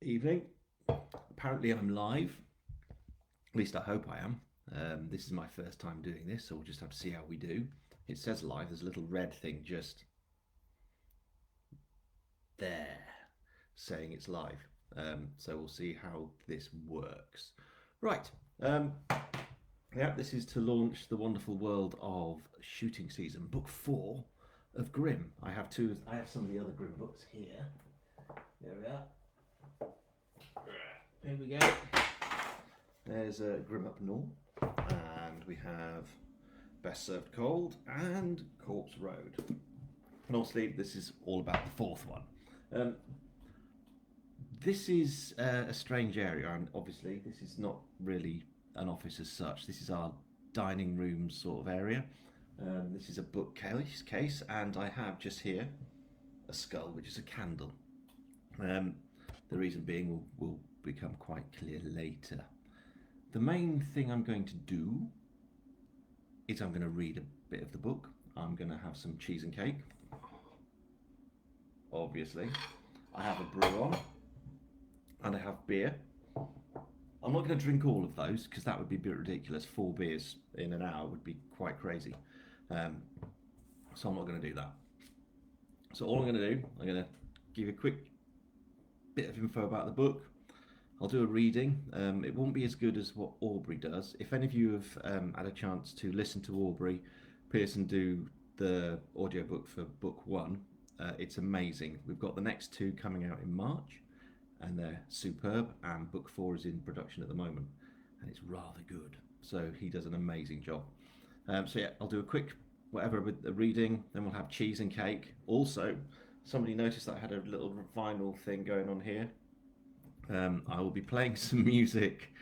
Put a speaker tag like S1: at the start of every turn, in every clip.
S1: Evening. Apparently I'm live. At least I hope I am. This is my first time doing this, so we'll just have to see how we do. It says live. There's a little red thing just there saying it's live. So we'll see how this works. Right. Yeah, this is to launch the wonderful world of shooting season, book 4 of Grimm. I have some of the other Grimm books here. There we are. Here we go. There's Grimm Up North, and we have Best Served Cold and Corpse Road. And obviously, this is all about the fourth one. This is a strange area, and obviously, this is not really an office as such. This is our dining room sort of area. This is a bookcase, and I have just here a skull, which is a candle. The reason being will become quite clear later. The main thing I'm going to do is I'm going to read a bit of the book. I'm going to have some cheese and cake. Obviously. I have a brew on. And I have beer. I'm not going to drink all of those because that would be a bit ridiculous. 4 beers in an hour would be quite crazy. So I'm not going to do that. So all I'm going to do, I'm going to give you a quick bit of info about the book. I'll do a reading. It won't be as good as what Aubrey does. If any of you have had a chance to listen to Aubrey Pearson do the audiobook for book 1, it's amazing. We've got the next 2 coming out in March, and they're superb, and book 4 is in production at the moment, and it's rather good. So he does an amazing job. So yeah, I'll do a quick whatever with the reading, then we'll have cheese and cake. Also, somebody noticed that I had a little vinyl thing going on here. I will be playing some music.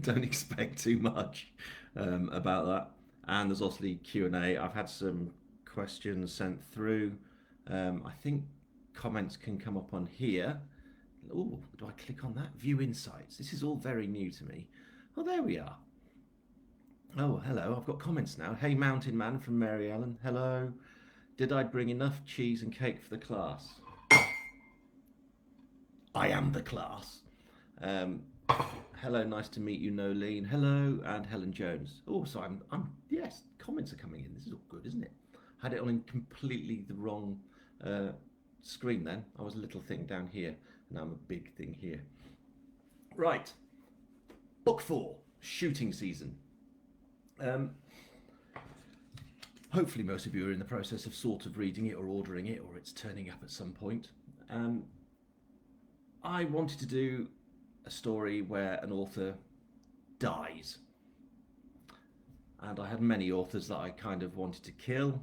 S1: Don't expect too much about that. And there's also the Q&A. I've had some questions sent through. I think comments can come up on here. Oh, do I click on that? View insights. This is all very new to me. Oh, there we are. Oh, hello. I've got comments now. Hey, Mountain Man from Mary Ellen. Hello. Did I bring enough cheese and cake for the class? I am the class. Hello, nice to meet you, Nolene. Hello, and Helen Jones. Oh, so yes, comments are coming in. This is all good, isn't it? Had it on in completely the wrong screen then. I was a little thing down here, and I'm a big thing here. Right, book 4, shooting season. Hopefully most of you are in the process of sort of reading it or ordering it, or it's turning up at some point. I wanted to do a story where an author dies. And I had many authors that I kind of wanted to kill.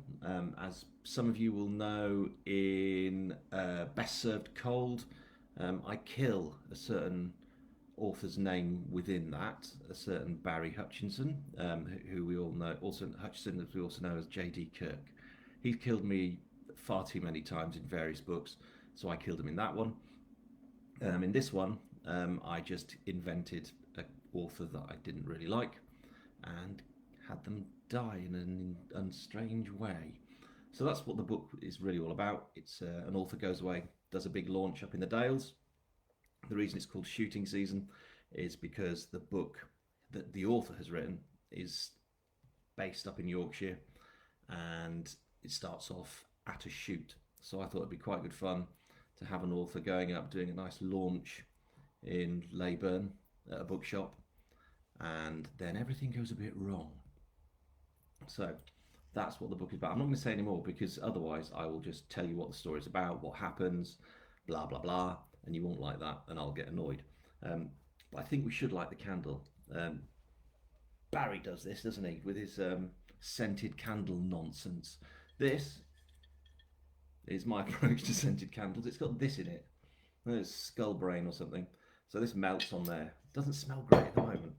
S1: As some of you will know, in Best Served Cold, I kill a certain author's name within that, a certain Barry Hutchinson, who we all know, also Hutchinson, as we also know as J.D. Kirk. He's killed me far too many times in various books, so I killed him in that one. In this one, I just invented an author that I didn't really like and had them die in a strange way. So that's what the book is really all about. It's an author goes away, does a big launch up in the Dales. The reason it's called Shooting Season is because the book that the author has written is based up in Yorkshire, and it starts off at a shoot. So I thought it'd be quite good fun to have an author going up, doing a nice launch in Leyburn at a bookshop, and then everything goes a bit wrong. So that's what the book is about. I'm not going to say any more because otherwise I will just tell you what the story is about, what happens, blah, blah, blah, and you won't like that and I'll get annoyed. But I think we should light the candle. Barry does this, doesn't he, with his scented candle nonsense. This is my approach to scented candles. It's got this in it. It's skull brain or something. So this melts on there. Doesn't smell great at the moment.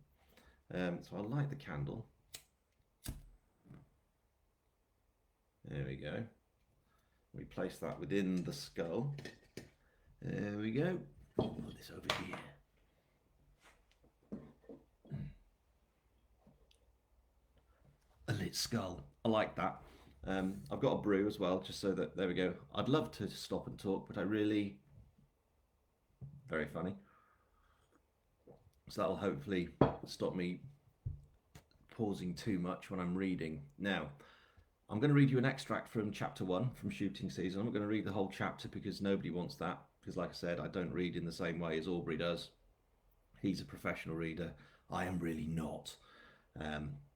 S1: So I'll light the candle. There we go. We place that within the skull. There we go. Put this over here. A lit skull. I like that. I've got a brew as well, just so that, there we go. I'd love to stop and talk, but I really Very funny. So that'll hopefully stop me pausing too much when I'm reading. Now, I'm going to read you an extract from chapter 1 from Shooting Season. I'm not going to read the whole chapter because nobody wants that. Because, like I said, I don't read in the same way as Aubrey does. He's a professional reader. I am really not.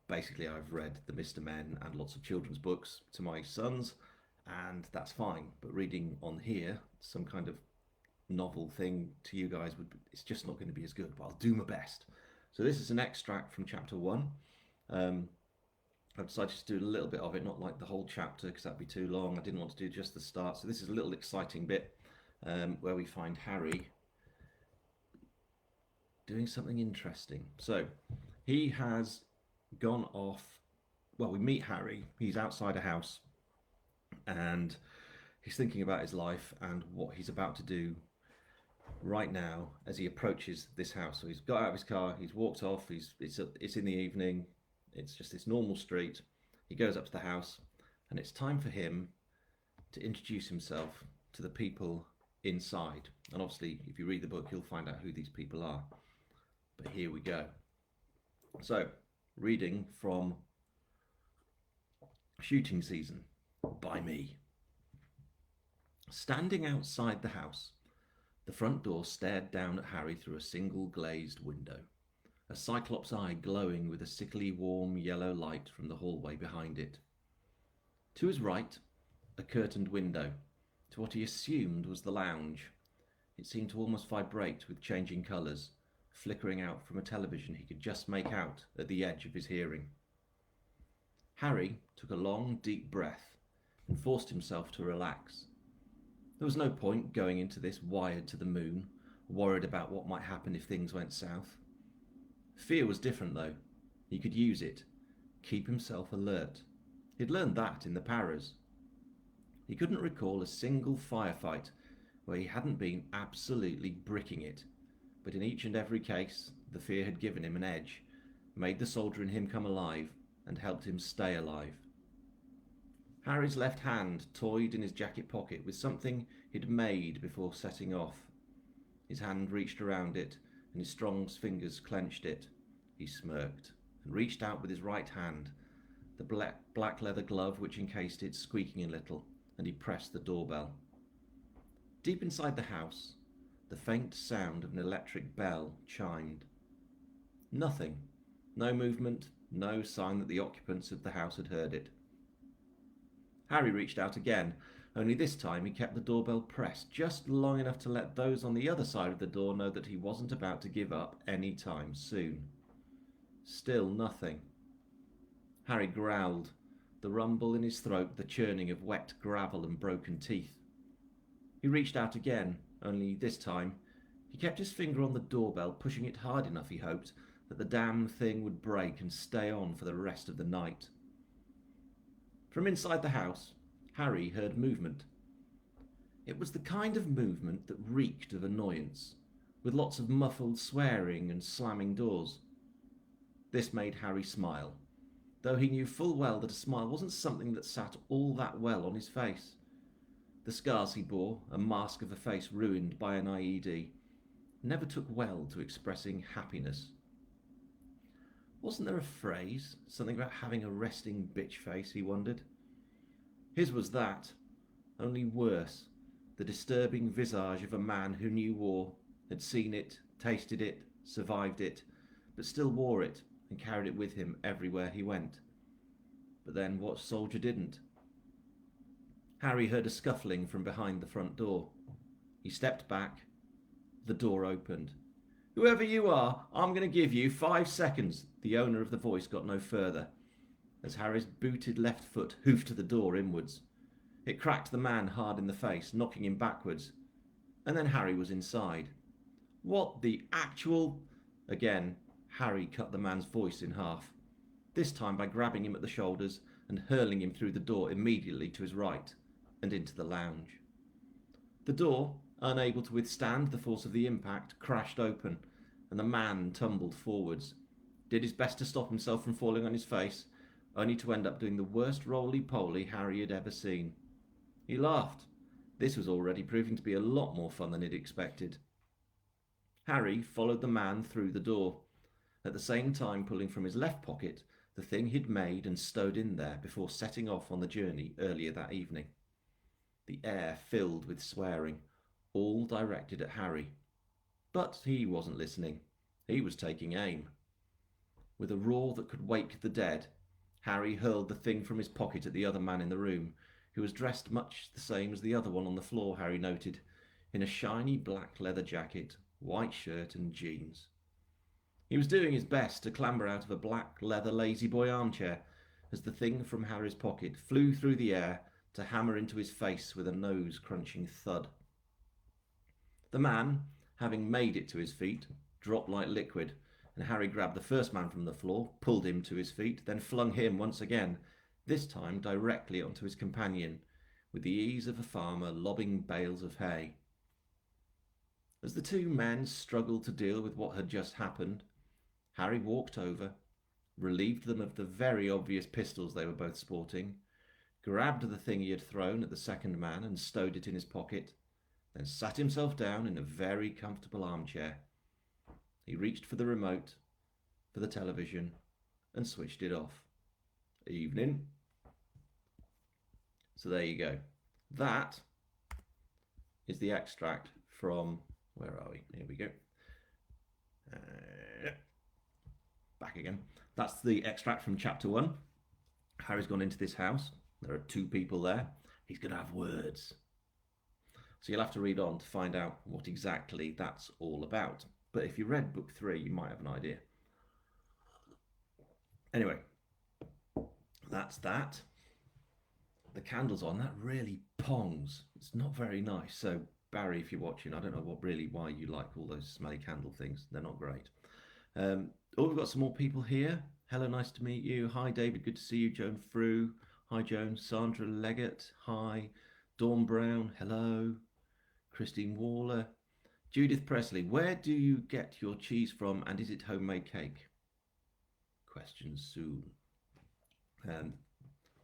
S1: Basically, I've read the Mr. Men and lots of children's books to my sons, and that's fine. But reading on here, some kind of novel thing to you guys, it's just not going to be as good, but I'll do my best. So this is an extract from chapter 1. I've decided to do a little bit of it, not like the whole chapter because that'd be too long. I didn't want to do just the start. So this is a little exciting bit where we find Harry doing something interesting. So he has gone off. Well, we meet Harry. He's outside a house and he's thinking about his life and what he's about to do right now as he approaches this house. So he's got out of his car, he's walked off, it's in the evening, it's just this normal street. He goes up to the house and it's time for him to introduce himself to the people inside. And obviously, if you read the book, you'll find out who these people are. But here we go. So, reading from Shooting Season by me. Standing outside the house, the front door stared down at Harry through a single glazed window, a cyclops eye glowing with a sickly warm yellow light from the hallway behind it. To his right, a curtained window, to what he assumed was the lounge. It seemed to almost vibrate with changing colours, flickering out from a television he could just make out at the edge of his hearing. Harry took a long, deep breath and forced himself to relax. There was no point going into this wired to the moon, worried about what might happen if things went south. Fear was different, though. He could use it, keep himself alert. He'd learned that in the Paras. He couldn't recall a single firefight where he hadn't been absolutely bricking it, but in each and every case, the fear had given him an edge, made the soldier in him come alive, and helped him stay alive. Harry's left hand toyed in his jacket pocket with something he'd made before setting off. His hand reached around it, and his strong fingers clenched it. He smirked, and reached out with his right hand, the black leather glove which encased it squeaking a little, and he pressed the doorbell. Deep inside the house, the faint sound of an electric bell chimed. Nothing. No movement, no sign that the occupants of the house had heard it. Harry reached out again, only this time he kept the doorbell pressed just long enough to let those on the other side of the door know that he wasn't about to give up any time soon. Still nothing. Harry growled, the rumble in his throat the churning of wet gravel and broken teeth. He reached out again, only this time he kept his finger on the doorbell, pushing it hard enough, he hoped, that the damn thing would break and stay on for the rest of the night. From inside the house, Harry heard movement. It was the kind of movement that reeked of annoyance, with lots of muffled swearing and slamming doors. This made Harry smile, though he knew full well that a smile wasn't something that sat all that well on his face. The scars he bore, a mask of a face ruined by an IED, never took well to expressing happiness. Wasn't there a phrase, something about having a resting bitch face, he wondered? His was that, only worse, the disturbing visage of a man who knew war, had seen it, tasted it, survived it, but still wore it and carried it with him everywhere he went. But then what soldier didn't? Harry heard a scuffling from behind the front door. He stepped back. The door opened. "Whoever you are, I'm going to give you 5 seconds." The owner of the voice got no further, as Harry's booted left foot hoofed the door inwards. It cracked the man hard in the face, knocking him backwards. And then Harry was inside. "What the actual—" Again, Harry cut the man's voice in half, this time by grabbing him at the shoulders and hurling him through the door immediately to his right and into the lounge. The door, unable to withstand the force of the impact, crashed open, and the man tumbled forwards, did his best to stop himself from falling on his face, only to end up doing the worst roly-poly Harry had ever seen. He laughed. This was already proving to be a lot more fun than he'd expected. Harry followed the man through the door, at the same time pulling from his left pocket the thing he'd made and stowed in there before setting off on the journey earlier that evening. The air filled with swearing, all directed at Harry. But he wasn't listening. He was taking aim. With a roar that could wake the dead, Harry hurled the thing from his pocket at the other man in the room, who was dressed much the same as the other one on the floor, Harry noted, in a shiny black leather jacket, white shirt and jeans. He was doing his best to clamber out of a black leather lazy boy armchair as the thing from Harry's pocket flew through the air to hammer into his face with a nose-crunching thud. The man, having made it to his feet, dropped like liquid, and Harry grabbed the first man from the floor, pulled him to his feet, then flung him once again, this time directly onto his companion, with the ease of a farmer lobbing bales of hay. As the two men struggled to deal with what had just happened, Harry walked over, relieved them of the very obvious pistols they were both sporting, grabbed the thing he had thrown at the second man and stowed it in his pocket, then sat himself down in a very comfortable armchair. He reached for the remote, for the television, and switched it off. Evening. So there you go. That is the extract from, where are we? Here we go. Back again. That's the extract from chapter 1. Harry's gone into this house. There are 2 people there. He's going to have words. So you'll have to read on to find out what exactly that's all about. But if you read book 3, you might have an idea. Anyway, that's that. The candle's on. That really pongs. It's not very nice. So Barry, if you're watching, I don't know why you like all those smelly candle things. They're not great. We've got some more people here. Hello, nice to meet you. Hi, David, good to see you. Joan Frew. Hi, Joan. Sandra Leggett. Hi. Dawn Brown. Hello. Christine Waller. Judith Presley. Where do you get your cheese from, and is it homemade cake? Questions soon.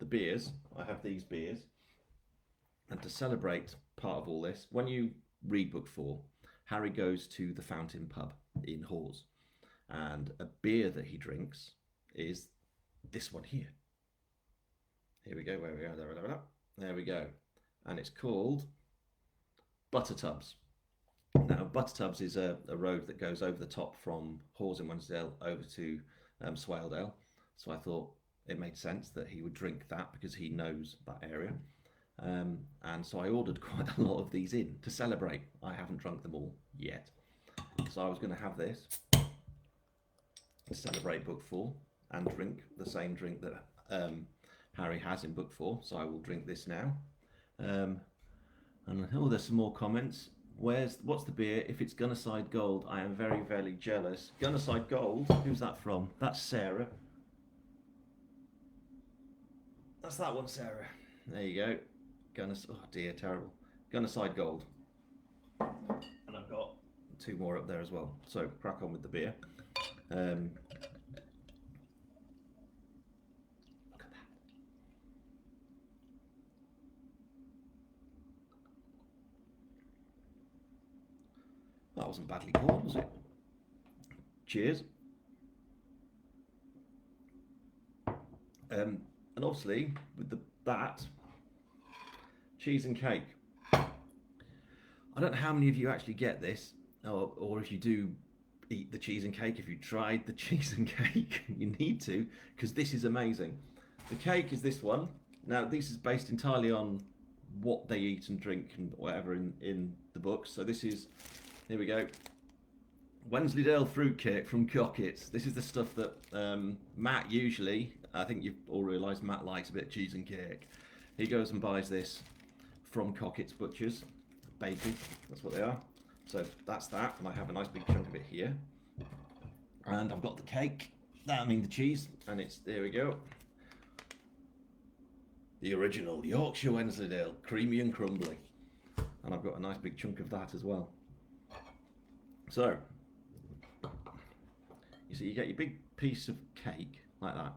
S1: The beers. I have these beers. And to celebrate part of all this, when you read book 4, Harry goes to the Fountain Pub in Hawes. And a beer that he drinks is this one here. Here we go, where we go, there we go. And it's called Buttertubs. Now, Buttertubs is a road that goes over the top from Hawes in Wensdale over to Swaledale. So I thought it made sense that he would drink that because he knows that area. And so I ordered quite a lot of these in to celebrate. I haven't drunk them all yet. So I was going to have this to celebrate book 4 and drink the same drink that Harry has in book 4. So I will drink this now. And there's some more comments. What's the beer? If it's Gunnerside Gold, I am very, very jealous. Gunnerside Gold? Who's that from? That's Sarah. That's that one, Sarah. There you go. Oh dear, terrible. Gunnerside Gold. And I've got 2 more up there as well. So crack on with the beer. Look at that. That wasn't badly poured, was it? Cheers. And obviously with that cheese and cake. I don't know how many of you actually get this, or if you do eat the cheese and cake, if you tried the cheese and cake, you need to, because this is amazing. The cake is this one. Now, this is based entirely on what they eat and drink and whatever in the books. So this is, here we go, Wensleydale fruitcake from Cockett's. This is the stuff that Matt usually, I think you've all realised Matt likes a bit of cheese and cake. He goes and buys this from Cockett's Butchers, bakery, that's what they are. So that's that, and I have a nice big chunk of it here. And I've got the cake, the cheese, and it's, there we go. The original Yorkshire Wensleydale, creamy and crumbly. And I've got a nice big chunk of that as well. So, you see, you get your big piece of cake, like that.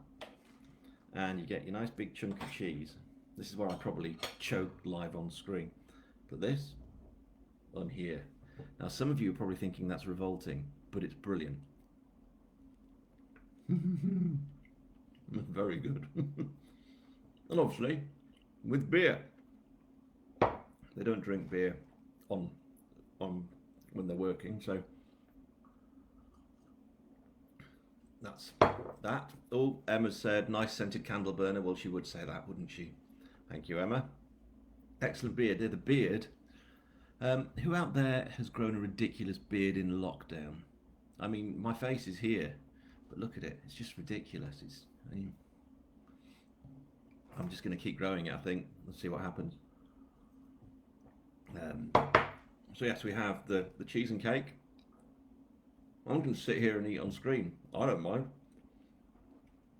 S1: And you get your nice big chunk of cheese. This is where I probably choked live on screen. Put this on here. Now, some of you are probably thinking that's revolting, but it's brilliant. Very good. And obviously, with beer. They don't drink beer on when they're working, so that's that. Oh, Emma said, nice scented candle burner. Well, she would say that, wouldn't she? Thank you, Emma. Excellent beard. The beard. Who out there has grown a ridiculous beard in lockdown? I mean, my face is here, but look at it. It's just ridiculous. I'm just going to keep growing it, I think. Let's see what happens. So yes, we have the cheese and cake. I'm going to sit here and eat on screen. I don't mind.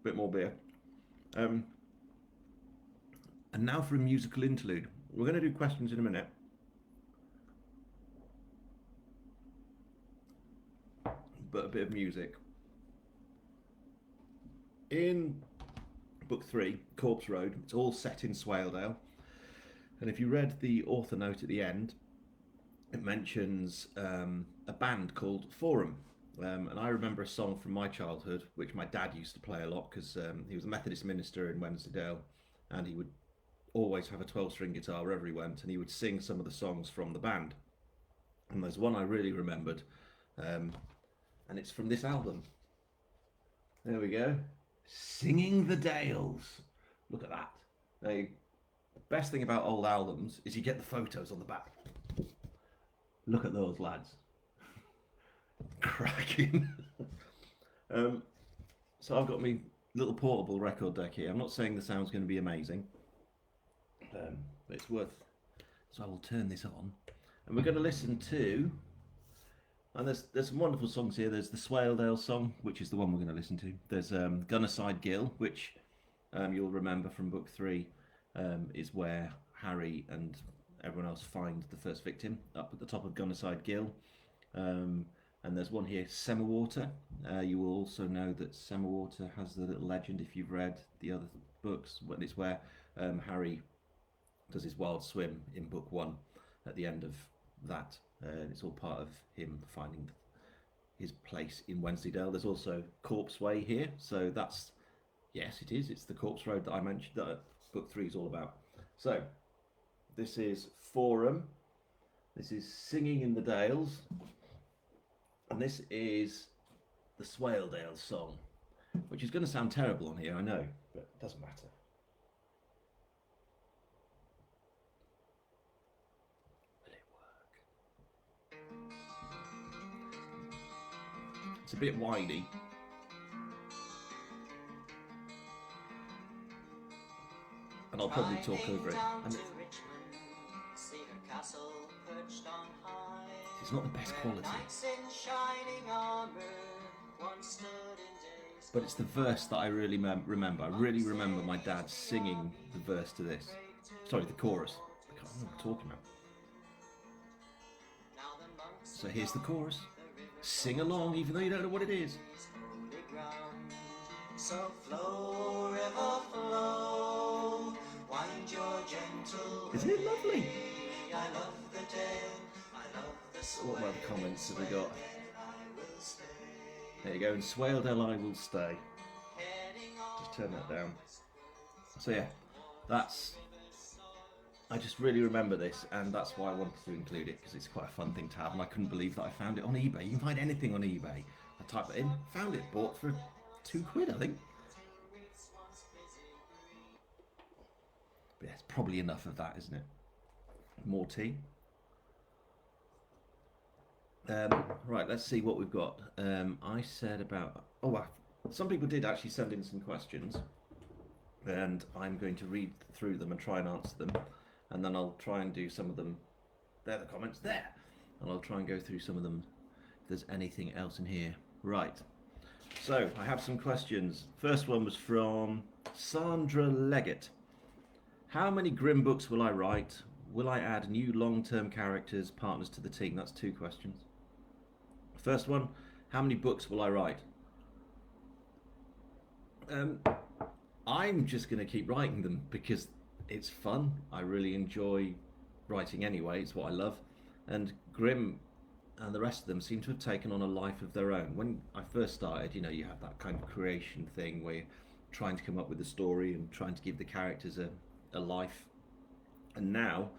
S1: Bit more beer. And now for a musical interlude. We're going to do questions in a minute. But a bit of music. In book 3, Corpse Road, it's all set in Swaledale. And if you read the author note at the end, it mentions a band called Forum. And I remember a song from my childhood, which my dad used to play a lot because he was a Methodist minister in Wensleydale, and he would always have a 12-string guitar wherever he went, and he would sing some of the songs from the band. And there's one I really remembered, and it's from this album. There we go. Singing the Dales. Look at that. The best thing about old albums is you get the photos on the back. Look at those lads. Cracking. So I've got my little portable record deck here. I'm not saying the sound's going to be amazing, but it's worth. So I will turn this on, and we're going to listen to. And there's some wonderful songs here. There's the Swaledale song, which is the one we're going to listen to. There's Gunnerside Gill, which you'll remember from book 3, is where Harry and everyone else find the first victim up at the top of Gunnerside Gill. And there's one here, Semawater. You will also know that Semawater has the little legend if you've read the other books. It's where Harry does his wild swim in book 1 at the end of that. It's all part of him finding his place in Wensleydale. There's also Corpse Way here, so that's, yes it is, it's the Corpse Road that I mentioned that book 3 is all about. So this is Forum, this is Singing in the Dales, and this is the Swaledale song, which is going to sound terrible on here, I know, but it doesn't matter. It's a bit whiny. And I'll probably talk over it. And it's not the best quality. But it's the verse that I really remember. I really remember my dad singing the verse to this. Sorry, the chorus. I can't remember what I'm talking about. So here's the chorus. Sing along, even though you don't know what it is. So flow, river, flow, wind your gentle. Isn't it lovely? I love the day, I love the what other comments have we got? There you go. In Swaledale I will stay. Just turn that down. So yeah, that's. I just really remember this, and that's why I wanted to include it, because it's quite a fun thing to have, and I couldn't believe that I found it on eBay. You can find anything on eBay. I typed it in, found it, bought for £2, I think. But yeah, it's probably enough of that, isn't it? More tea. Right, let's see what we've got. I said about... Oh, wow. Some people did actually send in some questions, and I'm going to read through them and try and answer them. And then I'll try and do some of them. There, the comments there. And I'll try and go through some of them if there's anything else in here. Right. So, I have some questions. First one was from Sandra Leggett. How many Grimm books will I write? Will I add new long-term characters, partners to the team? That's 2 questions. First one, how many books will I write? I'm just going to keep writing them because it's fun. I really enjoy writing anyway. It's what I love. And Grimm and the rest of them seem to have taken on a life of their own. When I first started, you have that kind of creation thing where you're trying to come up with a story and trying to give the characters a life. And now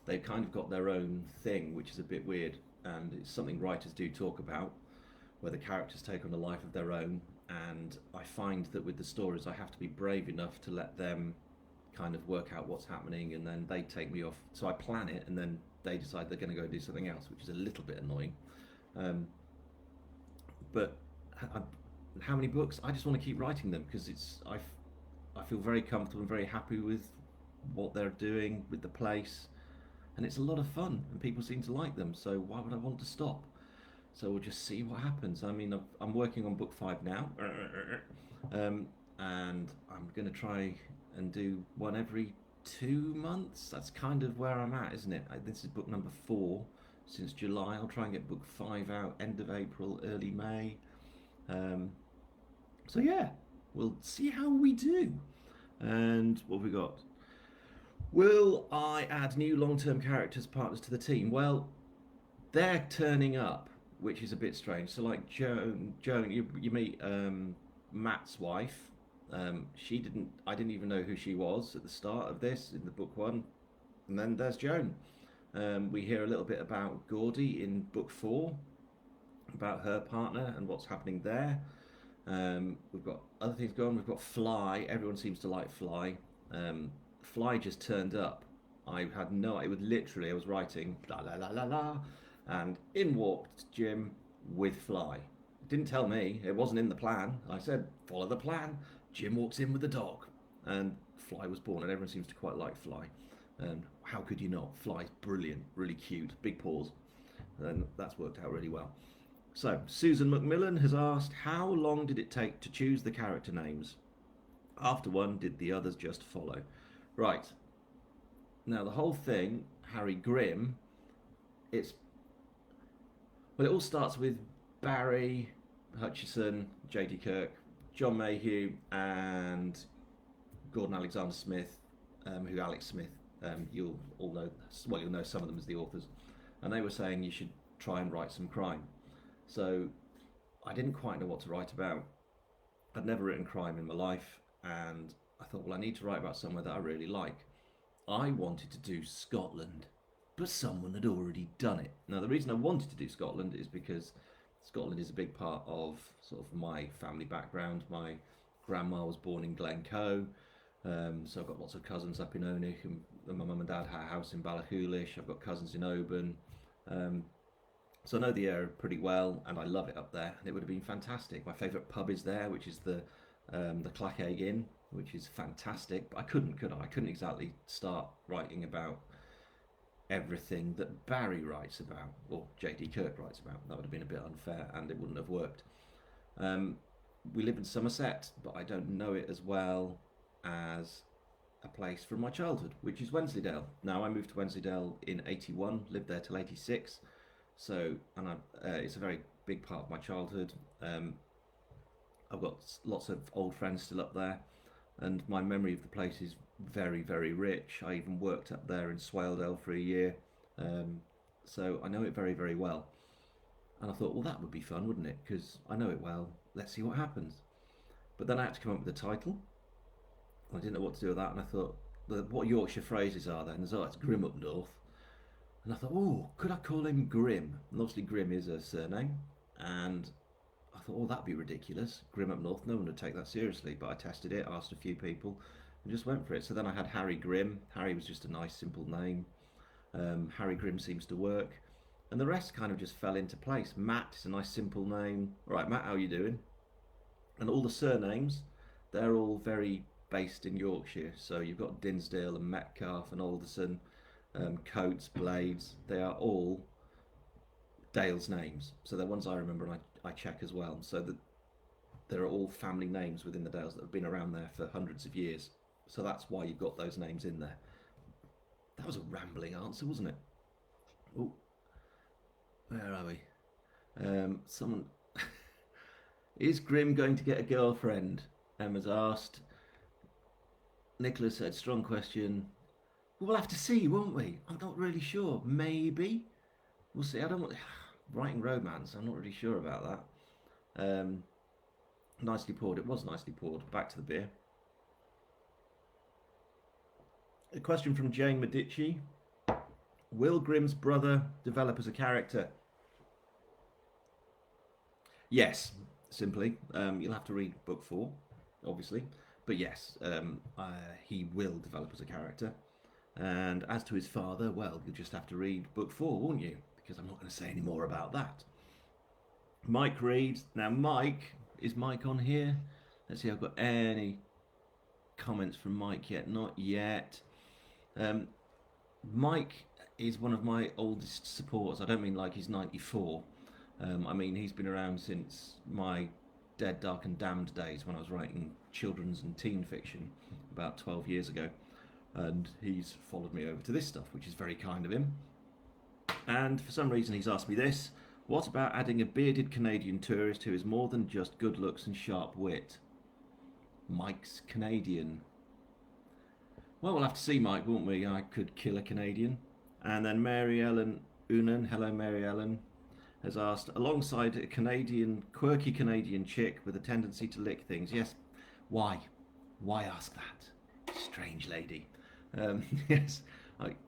S1: they've kind of got their own thing, which is a bit weird. And it's something writers do talk about, where the characters take on a life of their own. And I find that with the stories, I have to be brave enough to let them kind of work out what's happening, and then they take me off. So I plan it, and then they decide they're going to go do something else, which is a little bit annoying. Um, but how many books? I just want to keep writing them because I feel very comfortable and very happy with what they're doing with the place, and it's a lot of fun, and people seem to like them. So why would I want to stop? So we'll just see what happens. I mean, I'm working on book 5 now, and I'm going to try and do one every 2 months. That's kind of where I'm at, isn't it? This is book number 4 since July. I'll try and get book 5 out end of April, early May. Um, so yeah, we'll see how we do. And what have we got? Will I add new long-term characters partners to the team? Well, they're turning up, which is a bit strange. So like Joan, you meet Matt's wife. She didn't. I didn't even know who she was at the start of this in the book 1, and then there's Joan. We hear a little bit about Gordy in book 4, about her partner and what's happening there. We've got other things going. We've got Fly. Everyone seems to like Fly. Fly just turned up. I had no. It was literally. I was writing la la la la la, and in walked Jim with Fly. Didn't tell me. It wasn't in the plan. I said follow the plan. Jim walks in with the dog, and Fly was born, and everyone seems to quite like Fly. And how could you not? Fly's brilliant, really cute, big paws, and that's worked out really well. So Susan McMillan has asked, how long did it take to choose the character names? After one, did the others just follow? Right. Now the whole thing, Harry Grimm, it all starts with Barry Hutchison, J.D. Kirk, John Mayhew, and Gordon Alexander Smith, who Alex Smith, you'll all know. Well, you'll know some of them as the authors, and they were saying you should try and write some crime. So I didn't quite know what to write about. I'd never written crime in my life, and I thought, well, I need to write about somewhere that I really like. I wanted to do Scotland, but someone had already done it. Now, the reason I wanted to do Scotland is because Scotland is a big part of sort of my family background. My grandma was born in Glencoe, so I've got lots of cousins up in Onich, and my mum and dad had a house in Ballachulish. I've got cousins in Oban, so I know the area pretty well, and I love it up there. And it would have been fantastic. My favourite pub is there, which is the Clackegg Inn, which is fantastic. But I couldn't, could I? I couldn't exactly start writing about everything that Barry writes about, or J.D. Kirk writes about. That would have been a bit unfair, and it wouldn't have worked. We live in Somerset, but I don't know it as well as a place from my childhood, which is Wensleydale. Now, I moved to Wensleydale in '81, lived there till '86, so it's a very big part of my childhood. I've got lots of old friends still up there, and my memory of the place is very, very rich. I even worked up there in Swaledale for a year, so I know it very, very well. And I thought, well, that would be fun, wouldn't it? Because I know it well. Let's see what happens. But then I had to come up with a title. I didn't know what to do with that, and I thought, what Yorkshire phrases are there? And there's, it's Grimm up north. And I thought, oh, could I call him Grimm? And obviously Grimm is a surname. And I thought, oh, that'd be ridiculous. Grimm up north, no one would take that seriously. But I tested it, asked a few people, and just went for it. So then I had Harry Grimm. Harry was just a nice, simple name. Harry Grimm seems to work. And the rest kind of just fell into place. Matt is a nice, simple name. All right, Matt, how are you doing? And all the surnames, they're all very based in Yorkshire. So you've got Dinsdale and Metcalfe and Alderson, Coates, Blades. They are all Dale's names. So they're ones I remember and I check as well. So that there are all family names within the Dales that have been around there for hundreds of years. So that's why you've got those names in there. That was a rambling answer, wasn't it? Oh, where are we? Someone... Is Grimm going to get a girlfriend? Emma's asked. Nicholas said, strong question. We'll have to see, won't we? I'm not really sure. Maybe. We'll see. I don't want... Writing romance, I'm not really sure about that. Nicely poured. It was nicely poured. Back to the beer. A question from Jane Medici. Will Grimm's brother develop as a character? Yes, simply. You'll have to read book 4, obviously. But yes, he will develop as a character. And as to his father, well, you'll just have to read book 4, won't you? Because I'm not going to say any more about that. Mike reads. Now, Mike, is Mike on here? Let's see, I've got any comments from Mike yet. Not yet. Um, Mike is one of my oldest supporters. I don't mean like he's 94. I mean he's been around since my Dead, Dark and Damned days when I was writing children's and teen fiction about 12 years ago. And he's followed me over to this stuff, which is very kind of him. And for some reason he's asked me this. What about adding a bearded Canadian tourist who is more than just good looks and sharp wit? Mike's Canadian. Well, we'll have to see, Mike, won't we? I could kill a Canadian. And then Mary Ellen Unan, hello Mary Ellen, has asked, alongside a Canadian, quirky Canadian chick with a tendency to lick things. Yes, why? Why ask that? Strange lady. Yes,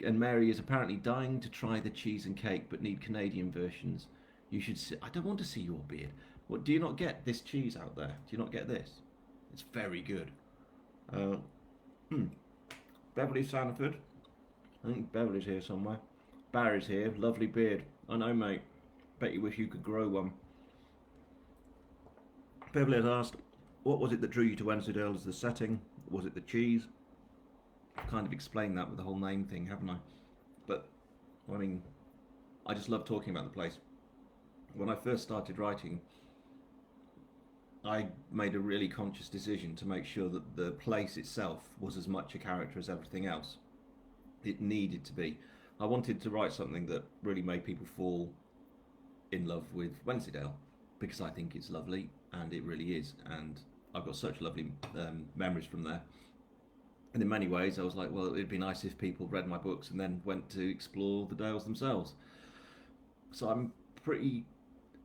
S1: and Mary is apparently dying to try the cheese and cake, but need Canadian versions. You should see. I don't want to see your beard. What, do you not get this cheese out there? Do you not get this? It's very good. Beverly Sanford. I think Beverly's here somewhere. Barry's here. Lovely beard. I know, mate. Bet you wish you could grow one. Beverly has asked, what was it that drew you to Wensleydale as the setting? Was it the cheese? I've kind of explained that with the whole name thing, haven't I? But, I mean, I just love talking about the place. When I first started writing, I made a really conscious decision to make sure that the place itself was as much a character as everything else. It needed to be. I wanted to write something that really made people fall in love with Wensleydale, because I think it's lovely, and it really is, and I've got such lovely memories from there. And in many ways, I was like, well, it'd be nice if people read my books and then went to explore the Dales themselves. So I'm pretty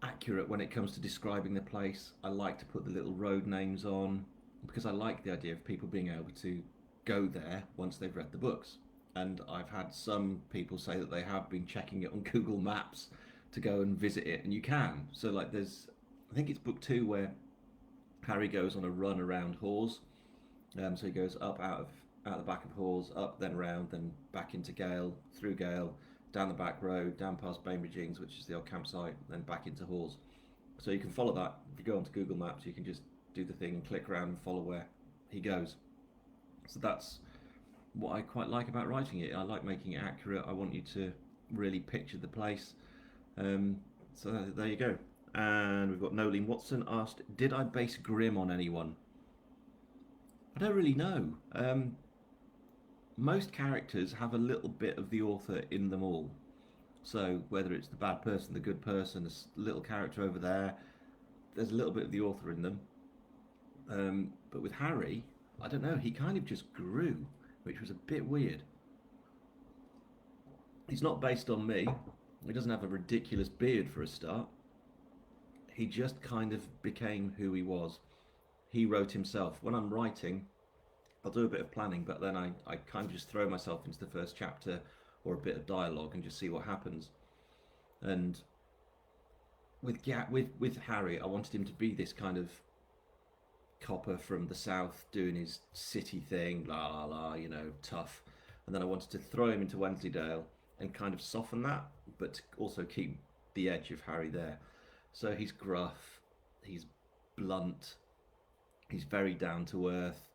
S1: accurate when it comes to describing the place. I like to put the little road names on because I like the idea of people being able to go there once they've read the books. And I've had some people say that they have been checking it on Google Maps to go and visit it, and you can. So like there's, I think it's book 2 where Harry goes on a run around Hawes. So he goes up out the back of Hawes, up then round, then back into Gale, through Gale, down the back road, down past Bainbridge Ings, which is the old campsite, then back into Hawes. So you can follow that. If you go onto Google Maps, you can just do the thing and click around and follow where he goes. So that's what I quite like about writing it. I like making it accurate. I want you to really picture the place. So there you go. And we've got Nolene Watson asked, did I base Grimm on anyone? I don't really know. Most characters have a little bit of the author in them all. So whether it's the bad person, the good person, a little character over there, there's a little bit of the author in them. But with Harry, I don't know, he kind of just grew, which was a bit weird. He's not based on me. He doesn't have a ridiculous beard for a start. He just kind of became who he was. He wrote himself. When I'm writing, I'll do a bit of planning, but then I kind of just throw myself into the first chapter or a bit of dialogue and just see what happens. And with Harry, I wanted him to be this kind of copper from the south doing his city thing, la la la, you know, tough. And then I wanted to throw him into Wensleydale and kind of soften that, but to also keep the edge of Harry there. So he's gruff, he's blunt, he's very down to earth.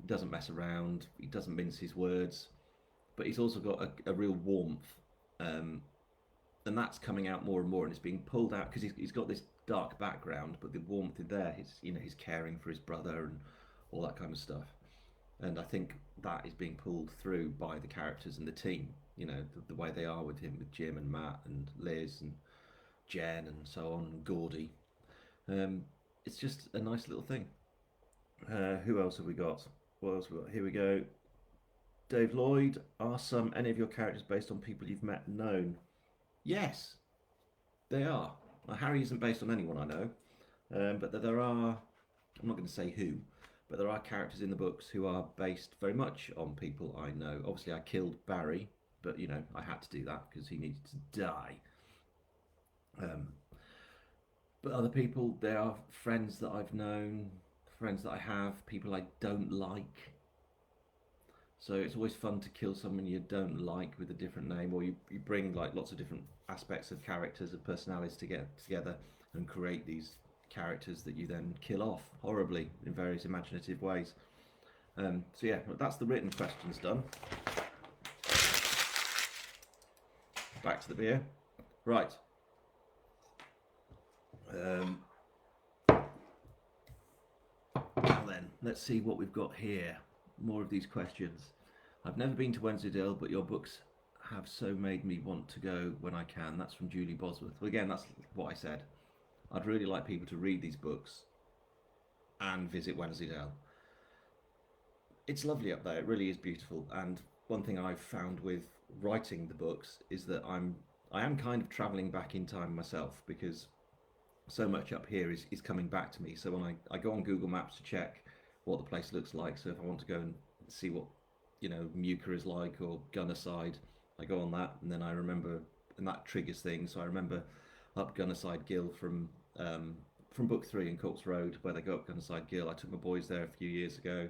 S1: Doesn't mess around, he doesn't mince his words, but he's also got a real warmth, and that's coming out more and more, and it's being pulled out because he's got this dark background, but the warmth in there, he's caring for his brother and all that kind of stuff, and I think that is being pulled through by the characters and the team, the way they are with him, with Jim and Matt and Liz and Jen and so on, and Gordy. It's just a nice little thing. Who else have we got? What else have we got? Here we go. Dave Lloyd, are any of your characters based on people you've met and known? Yes. They are. Harry isn't based on anyone I know, but there are. I'm not going to say who, but there are characters in the books who are based very much on people I know. Obviously, I killed Barry, but you know I had to do that because he needed to die. Um, but other people, they are friends that I've known, friends that I have, people I don't like. So it's always fun to kill someone you don't like with a different name, or you bring like lots of different aspects of characters and personalities to get together and create these characters that you then kill off horribly in various imaginative ways. So yeah, that's the written questions done. Back to the beer. Right. Now then, let's see what we've got here. More of these questions. I've never been to Wensleydale, but your books have so made me want to go when I can. That's from Julie Bosworth. Well, again, that's what I said. I'd really like people to read these books and visit Wensleydale. It's lovely up there. It really is beautiful. And one thing I've found with writing the books is that I am kind of travelling back in time myself, because so much up here is coming back to me. So when I go on Google Maps to check what the place looks like, so if I want to go and see what, you know, Muka is like or Gunnerside, I go on that, and then I remember, and that triggers things. So I remember up Gunnerside Gill from book 3 in Corks Road, where they go up Gunnerside Gill. I took my boys there a few years ago.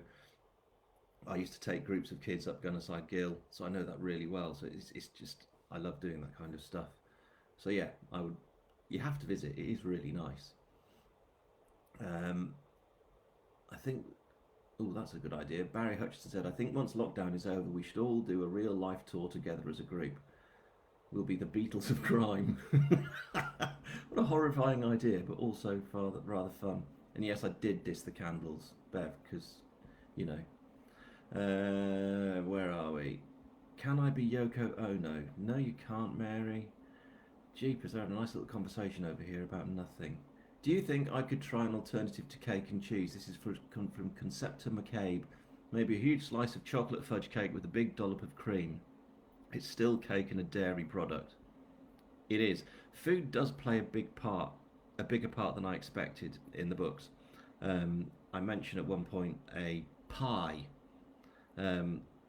S1: I used to take groups of kids up Gunnerside Gill, so I know that really well. So it's just, I love doing that kind of stuff. So yeah, I would. You have to visit. It is really nice. I think. Oh, that's a good idea. Barry Hutchinson said, "I think once lockdown is over, we should all do a real life tour together as a group. We'll be the Beatles of crime." What a horrifying idea, but also rather fun. And yes, I did diss the candles, Bev, because you know. Where are we? Can I be Yoko Ono? No, you can't, Mary. Jeepers, they're having a nice little conversation over here about nothing. Do you think I could try an alternative to cake and cheese? This is from Concepta McCabe. Maybe a huge slice of chocolate fudge cake with a big dollop of cream. It's still cake and a dairy product. It is. Food does play a bigger part than I expected in the books. I mentioned at one point a pie,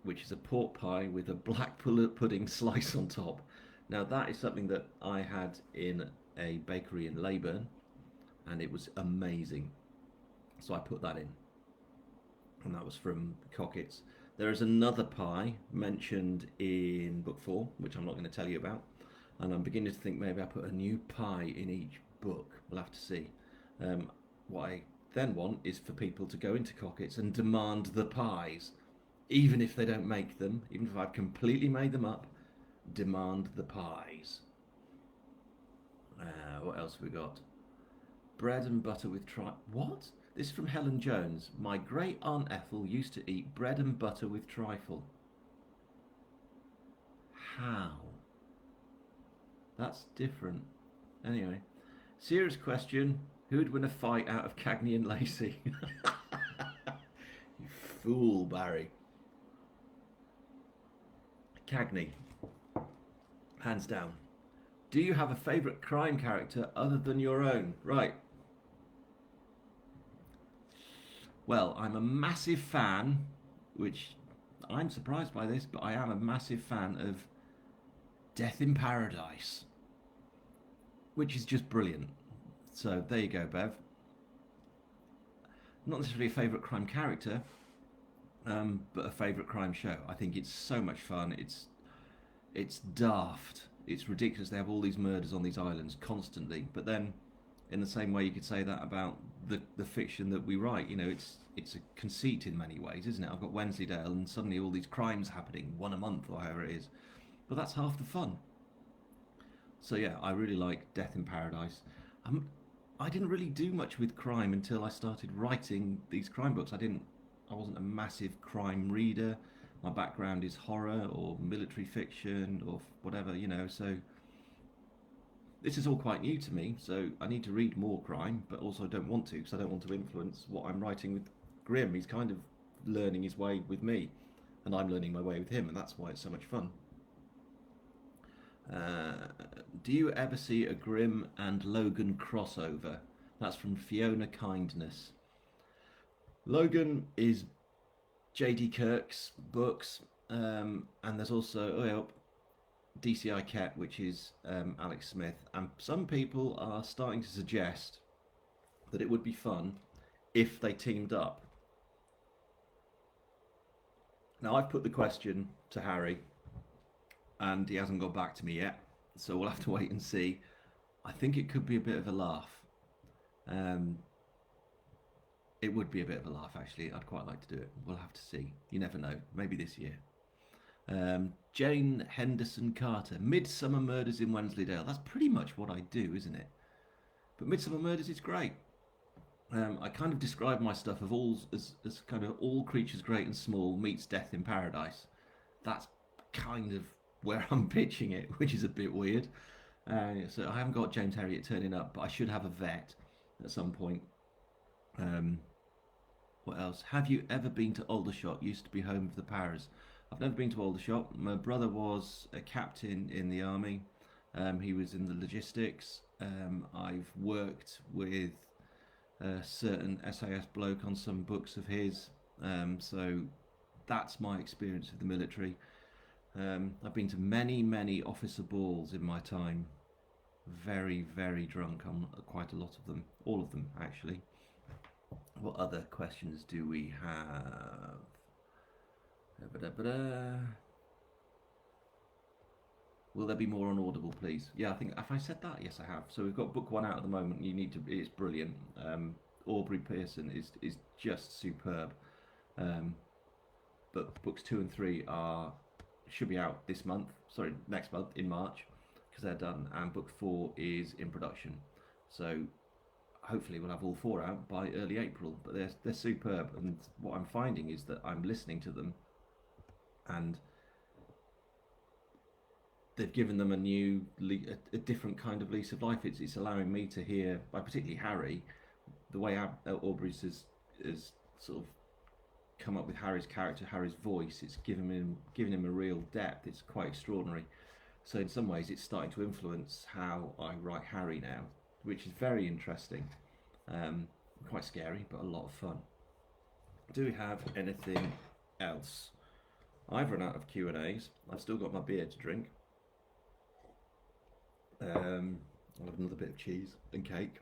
S1: which is a pork pie with a black pudding slice on top. Now that is something that I had in a bakery in Leyburn, and it was amazing. So I put that in, and that was from Cockett's. There is another pie mentioned in book 4, which I'm not going to tell you about, and I'm beginning to think maybe I put a new pie in each book. We'll have to see. What I then want is for people to go into Cockett's and demand the pies, even if they don't make them, even if I've completely made them up. Demand the pies. What else have we got? Bread and butter with What? This is from Helen Jones. My great aunt Ethel used to eat bread and butter with trifle. How? That's different. Anyway, serious question. Who'd win a fight out of Cagney and Lacey? You fool, Barry. Cagney. Hands down. Do you have a favourite crime character other than your own? Right. Well, I'm a massive fan, which I'm surprised by this, but I am a massive fan of Death in Paradise, which is just brilliant. So there you go, Bev. Not necessarily a favourite crime character, but a favourite crime show. I think it's so much fun. It's daft. It's ridiculous. They have all these murders on these islands constantly. But then, in the same way, you could say that about the fiction that we write. You know, it's a conceit in many ways, isn't it? I've got Wensleydale, and suddenly all these crimes happening, one a month or however it is. But that's half the fun. So yeah, I really like Death in Paradise. I didn't really do much with crime until I started writing these crime books. I wasn't a massive crime reader. My background is horror or military fiction or whatever, you know, so this is all quite new to me, so I need to read more crime, but also I don't want to, because I don't want to influence what I'm writing with Grimm. He's kind of learning his way with me, and I'm learning my way with him, and that's why it's so much fun. Uh, do you ever see a Grimm and Logan crossover? That's from Fiona Kindness. Logan is J.D. Kirk's books, and there's also DCI Ket, which is Alex Smith. And some people are starting to suggest that it would be fun if they teamed up. Now, I've put the question to Harry, and he hasn't got back to me yet, so we'll have to wait and see. I think it could be a bit of a laugh. Um, it would be a bit of a laugh, actually. I'd quite like to do it. We'll have to see. You never know. Maybe this year. Jane Henderson Carter, Midsummer Murders in Wensleydale. That's pretty much what I do, isn't it? But Midsummer Murders is great. I kind of describe my stuff of all as kind of all creatures great and small meets death in paradise. That's kind of where I'm pitching it, which is a bit weird. So I haven't got James Herriot turning up, but I should have a vet at some point. Um, what else? Have you ever been to Aldershot? Used to be home of the Paras. I've never been to Aldershot. My brother was a captain in the army. He was in the logistics. I've worked with a certain SAS bloke on some books of his. So that's my experience of the military. I've been to many, many officer balls in my time. Very, very drunk on quite a lot of them. All of them, actually. What other questions do we have? Will there be more on Audible, please? Yeah, I think, have I said that? Yes, I have. So we've got book one out at the moment. You need to. It's brilliant. Aubrey Pearson is just superb. But books 2 and 3 should be out this month. Sorry, next month in March, because they're done. And book 4 is in production. So hopefully we'll have all 4 out by early April. But they're superb. And what I'm finding is that I'm listening to them, and they've given them a different kind of lease of life. It's allowing me to hear, by particularly Harry, the way Aubrey's has sort of come up with Harry's character, Harry's voice. It's giving him a real depth. It's quite extraordinary. So in some ways, it's starting to influence how I write Harry now, which is very interesting. Quite scary, but a lot of fun. Do we have anything else? I've run out of Q&As. I've still got my beer to drink. I'll have another bit of cheese and cake.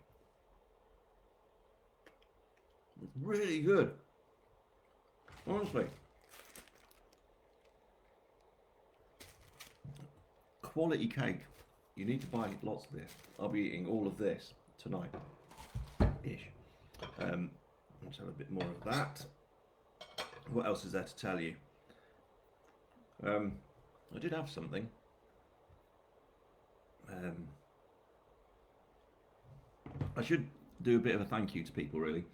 S1: It's really good. Honestly. Quality cake. You need to buy lots of this. I'll be eating all of this tonight. Ish. Let's have a bit more of that. What else is there to tell you? I did have something. I should do a bit of a thank you to people, really,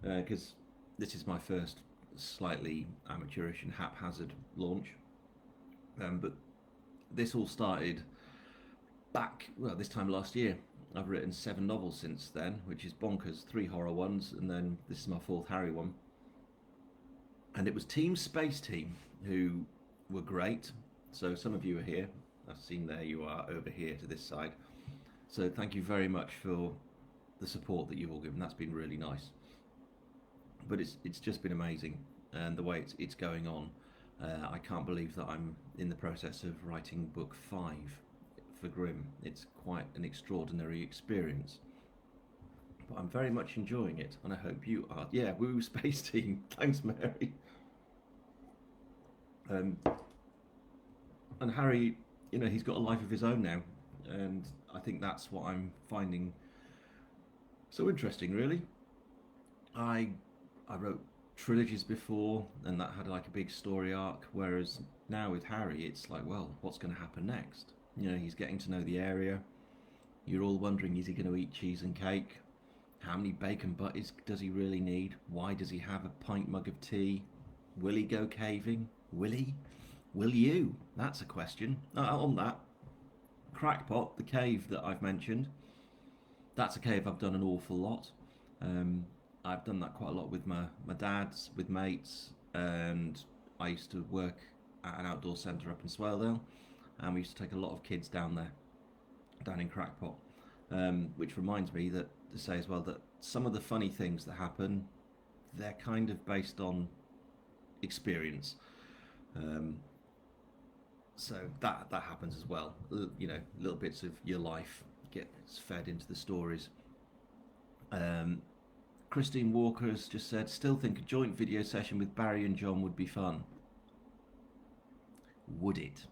S1: because this is my first slightly amateurish and haphazard launch. But this all started back, this time last year. I've written 7 novels since then, which is bonkers. 3 horror ones, and then this is my 4th Harry one. And it was Team Space Team who were great. So some of you are here. I've seen there you are over here to this side. So thank you very much for the support that you've all given. That's been really nice. But it's just been amazing, and the way it's going on. I can't believe that I'm in the process of writing book 5 for Grimm. It's quite an extraordinary experience. But I'm very much enjoying it, and I hope you are. Yeah, woo Space Team. Thanks, Mary. And Harry, he's got a life of his own now, and I think that's what I'm finding so interesting, really. I wrote trilogies before, and that had like a big story arc, whereas now with Harry, it's like, well, what's going to happen next? He's getting to know the area. You're all wondering, is he going to eat cheese and cake? How many bacon butties does he really need? Why does he have a pint mug of tea? Will he go caving? Will he? Will you? That's a question. On that, Crackpot, the cave that I've mentioned, that's a cave I've done an awful lot. I've done that quite a lot with my dad's, with mates, and I used to work at an outdoor centre up in Swaledale, and we used to take a lot of kids down there, down in Crackpot. Which reminds me that to say as well that some of the funny things that happen, they're kind of based on experience. Um, so that happens as well. You know, little bits of your life gets fed into the stories. Um, Christine Walker's just said, still think a joint video session with Barry and John would be fun. Would it?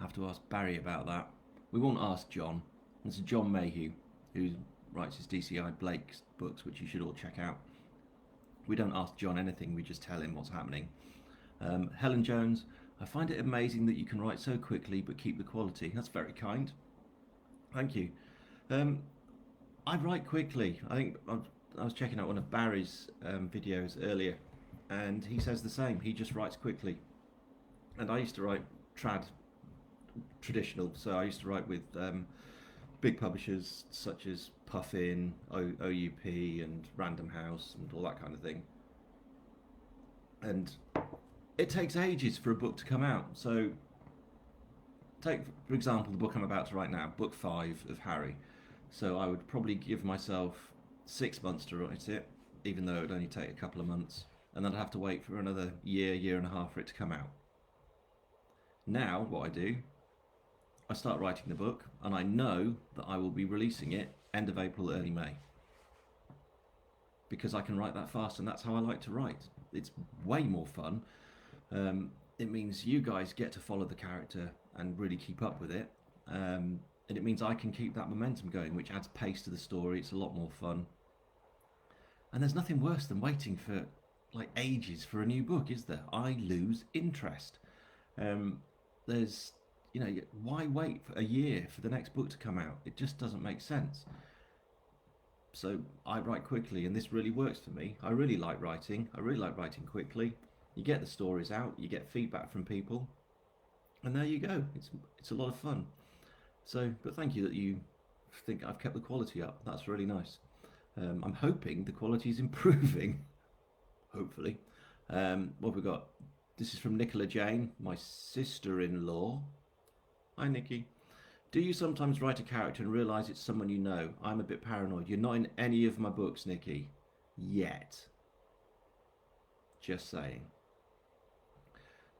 S1: Have to ask Barry about that. We won't ask John. This is John Mayhew, who writes his DCI Blake's books, which you should all check out. We don't ask John anything, we just tell him what's happening. Helen Jones, I find it amazing that you can write so quickly but keep the quality. That's very kind. Thank you. I write quickly. I was checking out one of Barry's videos earlier, and he says the same. He just writes quickly. And I used to write traditional, so I used to write with big publishers such as Puffin, OUP, and Random House, and all that kind of thing. And it takes ages for a book to come out. So, take for example the book I'm about to write now, book 5 of Harry. So I would probably give myself 6 months to write it, even though it would only take a couple of months, and then I'd have to wait for another year and a half for it to come out. Now, what I do, I start writing the book, and I know that I will be releasing it end of April, early May. Because I can write that fast, and that's how I like to write. It's way more fun. It means you guys get to follow the character and really keep up with it. And it means I can keep that momentum going, which adds pace to the story. It's a lot more fun. And there's nothing worse than waiting for like ages for a new book, is there? I lose interest. There's, you know, why wait for a year for the next book to come out? It just doesn't make sense. So I write quickly, and this really works for me. I really like writing. I really like writing quickly. You get the stories out, you get feedback from people, and there you go. It's a lot of fun. So, but thank you that you think I've kept the quality up. That's really nice. I'm hoping the quality is improving. Hopefully. What have we got? This is from Nicola Jane, my sister-in-law. Hi, Nikki. Do you sometimes write a character and realise it's someone you know? I'm a bit paranoid. You're not in any of my books, Nikki. Yet. Just saying.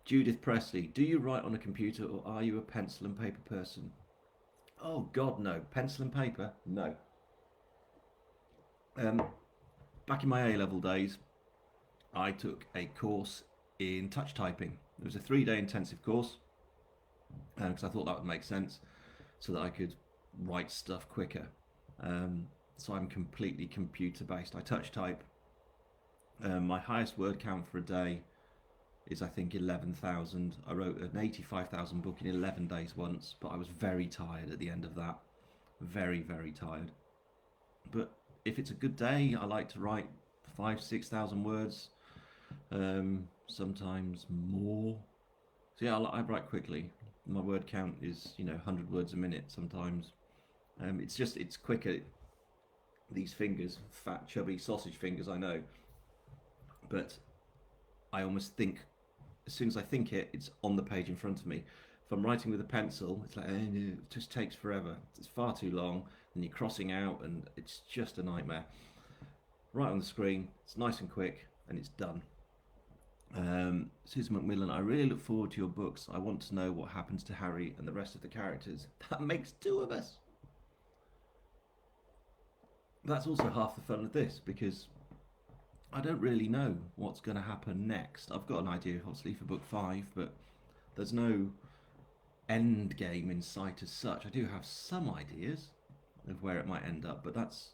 S1: Judith Presley. Do you write on a computer, or are you a pencil and paper person? Oh, God, no. Pencil and paper? No. Back in my A-level days, I took a course in touch typing. It was a 3-day intensive course, because I thought that would make sense, so that I could write stuff quicker. So I'm completely computer based. I touch type. My highest word count for a day is, I think, 11,000. I wrote an 85,000 book in 11 days once, but I was very tired at the end of that. Very, very tired. But if it's a good day, I like to write 5,000-6,000 words, sometimes more. So yeah, I write quickly. My word count is, 100 words a minute sometimes. It's quicker. These fingers, fat, chubby sausage fingers, I know. But I almost think, as soon as I think it, it's on the page in front of me. If I'm writing with a pencil, it's like, it just takes forever. It's far too long, and you're crossing out, and it's just a nightmare. Right on the screen, it's nice and quick, and it's done. Susan McMillan, I really look forward to your books. I want to know what happens to Harry and the rest of the characters. That makes 2 of us. That's also half the fun of this, because I don't really know what's going to happen next. I've got an idea, obviously, for book 5, but there's no end game in sight as such. I do have some ideas of where it might end up, but that's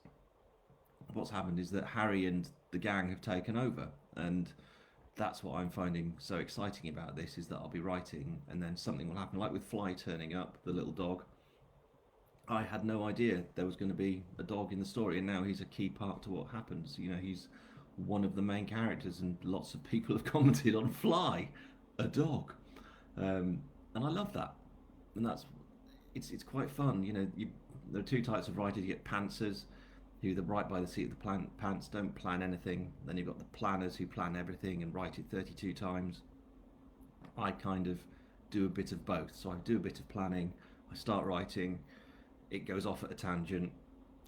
S1: what's happened, is that Harry and the gang have taken over, and that's what I'm finding so exciting about this, is that I'll be writing and then something will happen, like with Fly turning up, the little dog. I had no idea there was going to be a dog in the story, and now he's a key part to what happens. He's one of the main characters, and lots of people have commented on Fly, a dog, and I love that. And it's quite fun. There are 2 types of writers. You get pantsers, who either write by the seat of the pants, don't plan anything. Then you've got the planners, who plan everything and write it 32 times. I kind of do a bit of both. So I do a bit of planning, I start writing, it goes off at a tangent,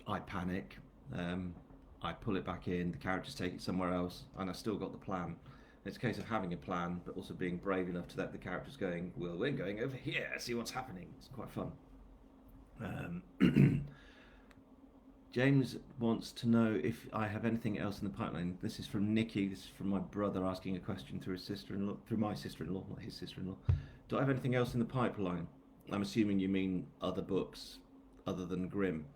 S1: I panic, um, I pull it back in, the characters take it somewhere else, and I've still got the plan. It's a case of having a plan, but also being brave enough to let the characters going, well, we're going over here, see what's happening. It's quite fun. James wants to know if I have anything else in the pipeline. This is from Nikki. This is from my brother asking a question through his sister-in-law, through my sister-in-law, not his sister-in-law. Do I have anything else in the pipeline? I'm assuming you mean other books other than Grimm.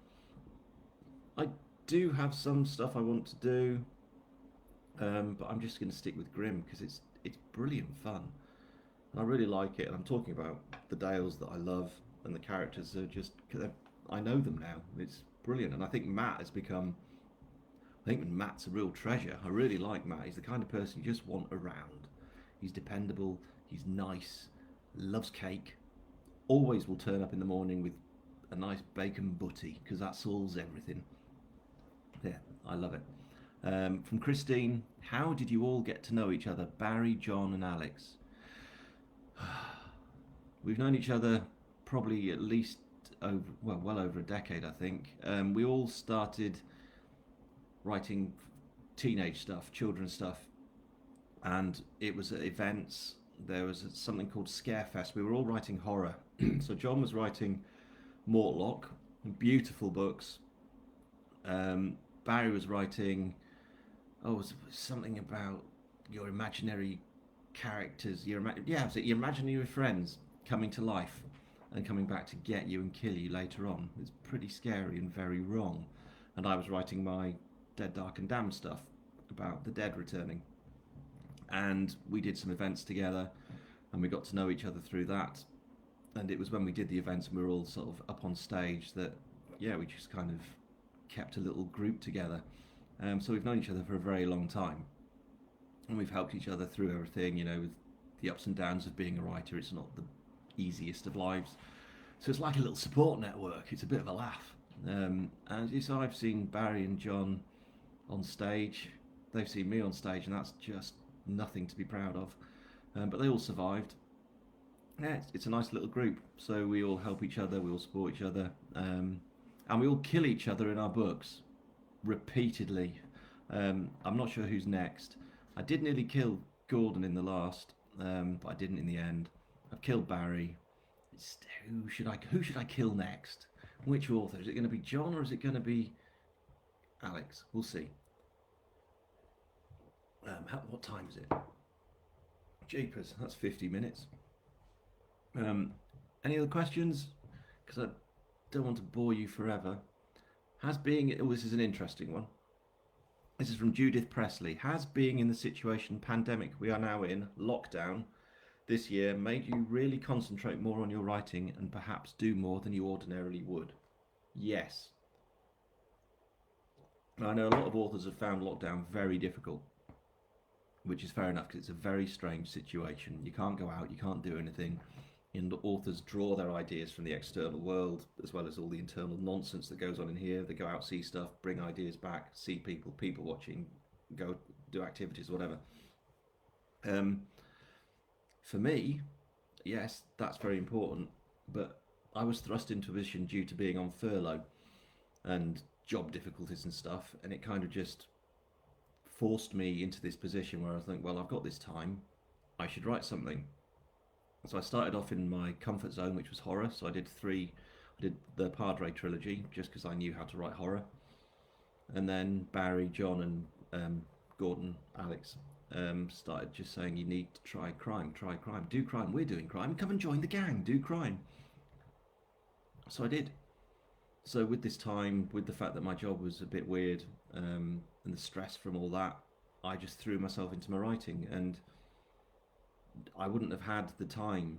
S1: I do have some stuff I want to do, but I'm just going to stick with Grimm because it's brilliant fun. And I really like it. And I'm talking about the Dales that I love, and the characters are just, I know them now. It's brilliant. And I think Matt has become, I think Matt's a real treasure. I really like Matt. He's the kind of person you just want around. He's dependable, he's nice, loves cake, always will turn up in the morning with a nice bacon butty because that solves everything. Yeah, I love it. From Christine, how did you all get to know each other? Barry, John, and Alex. We've known each other probably at least over, well over a decade, I think. We all started writing teenage stuff, children's stuff, and it was at events. There was something called Scarefest. We were all writing horror. So John was writing Mortlock, beautiful books. Barry was writing, oh, it was something about your imaginary characters, your imaginary friends coming to life and coming back to get you and kill you later on. It's pretty scary and very wrong. And I was writing my Dead, Dark and Damned stuff about the dead returning. And we did some events together and we got to know each other through that. And it was when we did the events and we were all sort of up on stage that, yeah, we just kind of kept a little group together. So we've known each other for a very long time. And we've helped each other through everything, you know, with the ups and downs of being a writer. It's not the easiest of lives. So it's like a little support network. It's a bit of a laugh. And so I've seen Barry and John on stage. They've seen me on stage, and that's just nothing to be proud of. But they all survived. Yeah, it's a nice little group. So we all help each other, we all support each other, and we all kill each other in our books repeatedly. I'm not sure who's next. I did nearly kill Gordon in the last, but I didn't in the end. I've killed Barry. Who should I kill next? Which author? Is it going to be John or is it going to be Alex? We'll see. What time is it? Jeepers, that's 50 minutes. Any other questions? Because I don't want to bore you forever. This is an interesting one. This is from Judith Presley. Has being in the situation, pandemic we are now in, lockdown, this year made you really concentrate more on your writing and perhaps do more than you ordinarily would? Yes. I know a lot of authors have found lockdown very difficult, which is fair enough because it's a very strange situation. You can't go out, you can't do anything. And authors draw their ideas from the external world as well as all the internal nonsense that goes on in here. They go out, see stuff, bring ideas back, see people watching, go do activities, whatever. For me, yes, that's very important, but I was thrust into a position due to being on furlough and job difficulties and stuff, and it kind of just forced me into this position where I think, well, I've got this time, I should write something. So I started off in my comfort zone, which was horror. So I did the Padre trilogy just because I knew how to write horror. And then Barry, John and Gordon, Alex started just saying, you need to try crime, do crime, we're doing crime, come and join the gang, do crime. So I did. So with this time, with the fact that my job was a bit weird and the stress from all that, I just threw myself into my writing, and I wouldn't have had the time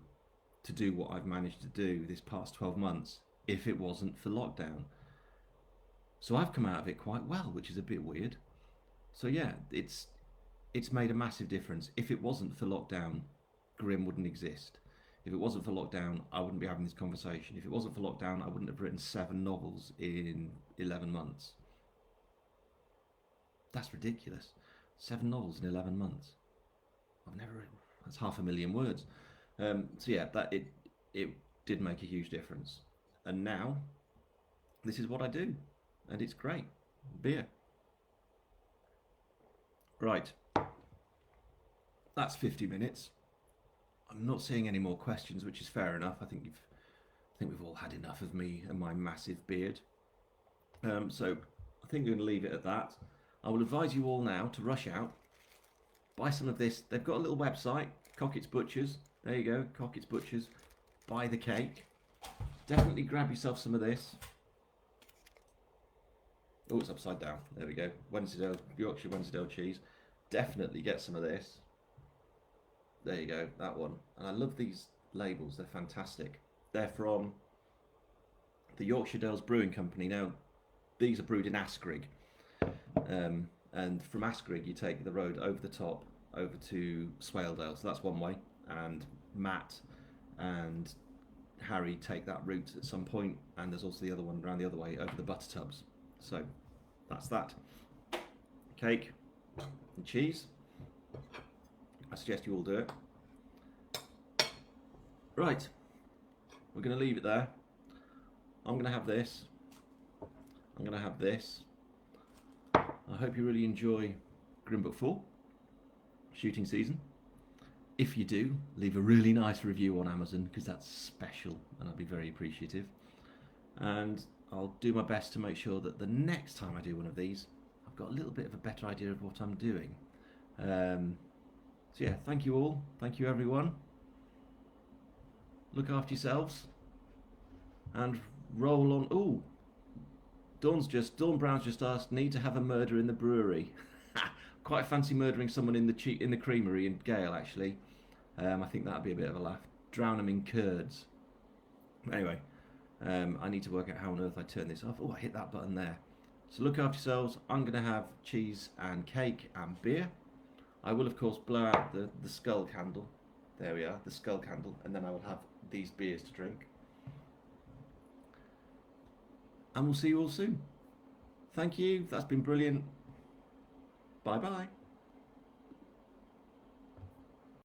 S1: to do what I've managed to do this past 12 months if it wasn't for lockdown. So I've come out of it quite well, which is a bit weird. So yeah, it's made a massive difference. If it wasn't for lockdown, Grimm wouldn't exist. If it wasn't for lockdown, I wouldn't be having this conversation. If it wasn't for lockdown, I wouldn't have written 7 novels in 11 months. That's ridiculous. 7 novels in 11 months. I've never written. That's 500,000 words. So yeah, it did make a huge difference. And now this is what I do, and it's great. Beer. Right, that's 50 minutes. I'm not seeing any more questions, which is fair enough. I think we've all had enough of me and my massive beard. So I think we're going to leave it at that. I will advise you all now to rush out, buy some of this. They've got a little website, Cockett's Butchers. There you go, Cockett's Butchers. Buy the cake. Definitely grab yourself some of this. Oh, it's upside down. There we go. Wensleydale, Yorkshire Wensleydale cheese. Definitely get some of this. There you go, that one. And I love these labels. They're fantastic. They're from the Yorkshire Dales Brewing Company. Now, these are brewed in Ascrig. And from Ascrig, you take the road over the top, over to Swaledale. So that's one way. And Matt and Harry take that route at some point. And there's also the other one around the other way, over the butter tubs. So that's that. Cake and cheese. I suggest you all do it. Right. We're going to leave it there. I'm going to have this. I'm going to have this. I hope you really enjoy Grimm Book 4 shooting season. If you do, leave a really nice review on Amazon, because that's special and I'll be very appreciative. And I'll do my best to make sure that the next time I do one of these, I've got a little bit of a better idea of what I'm doing. So yeah, thank you all. Thank you everyone. Look after yourselves. And roll on. Ooh, Dawn Brown's just asked, need to have a murder in the brewery. Quite fancy murdering someone in the creamery in Gale, actually. I think that'd be a bit of a laugh. Drown them in curds. Anyway, I need to work out how on earth I turn this off. Oh, I hit that button there. So look after yourselves. I'm going to have cheese and cake and beer. I will, of course, blow out the skull candle. There we are, the skull candle. And then I will have these beers to drink. And we'll see you all soon. Thank you. That's been brilliant. Bye-bye.